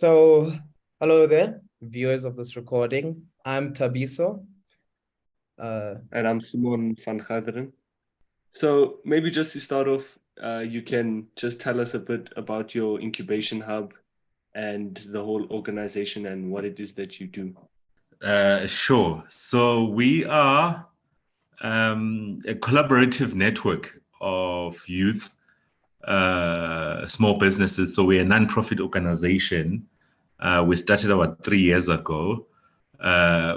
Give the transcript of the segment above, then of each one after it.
So, hello there, viewers of this recording. I'm Tabiso. And I'm Simon van Garderen. So maybe just to start off, you can just tell us a bit about your incubation hub and the whole organization and what it is that you do. Sure. So we are a collaborative network of youth, small businesses. So we're a non-profit organization. We started about 3 years ago,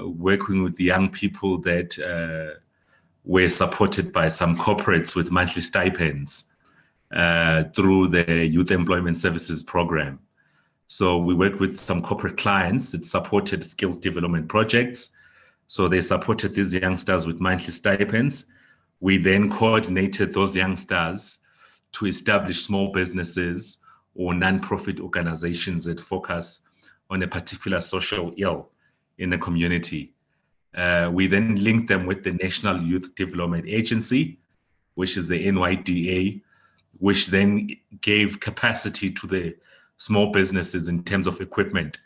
working with young people that were supported by some corporates with monthly stipends through the Youth Employment Services Program. So we worked with some corporate clients that supported skills development projects. So they supported these youngsters with monthly stipends. We then coordinated those youngsters to establish small businesses or non-profit organizations that focus on a particular social ill in the community. We then linked them with the National Youth Development Agency, which is the NYDA, which then gave capacity to the small businesses in terms of equipment.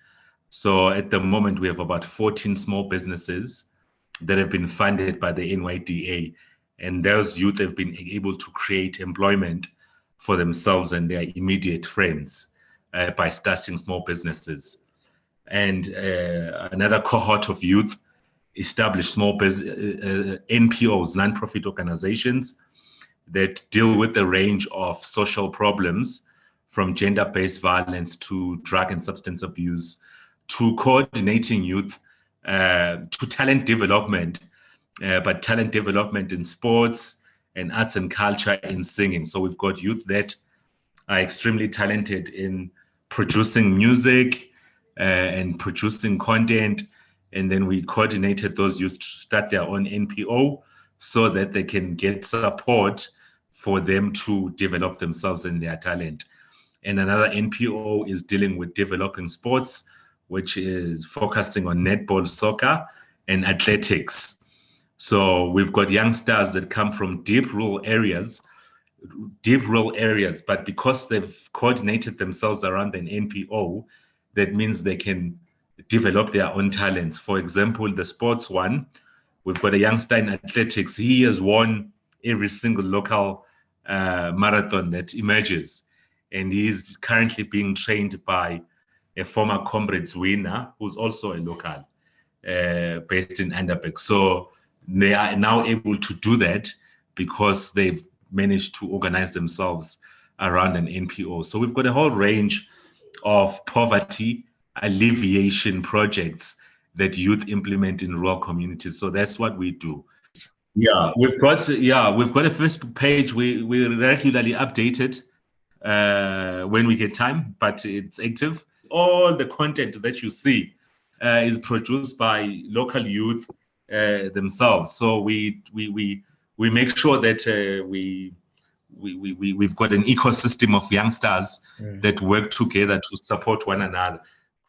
So at the moment, we have about 14 small businesses that have been funded by the NYDA, and those youth have been able to create employment for themselves and their immediate friends by starting small businesses. And another cohort of youth established small NPOs, non-profit organizations, that deal with a range of social problems, from gender-based violence to drug and substance abuse, to coordinating youth, to talent development, but talent development in sports and arts and culture in singing. So we've got youth that are extremely talented in producing music and producing content. And then we coordinated those youth to start their own NPO so that they can get support for them to develop themselves and their talent. And another NPO is dealing with developing sports, which is focusing on netball, soccer, and athletics. So we've got youngsters that come from deep rural areas, but because they've coordinated themselves around an NPO, that means they can develop their own talents. For example, the sports one, we've got a youngster in athletics. He has won every single local marathon that emerges. And he is currently being trained by a former Comrades winner, who's also a local based in Anderbeck. So they are now able to do that because they've managed to organize themselves around an NPO. So we've got a whole range of poverty alleviation projects that youth implement in rural communities. So that's what we do. We've got a Facebook page. We regularly update it when we get time, but it's active. All the content that you see is produced by local youth themselves. So we make sure that we've got an ecosystem of youngsters that work together to support one another.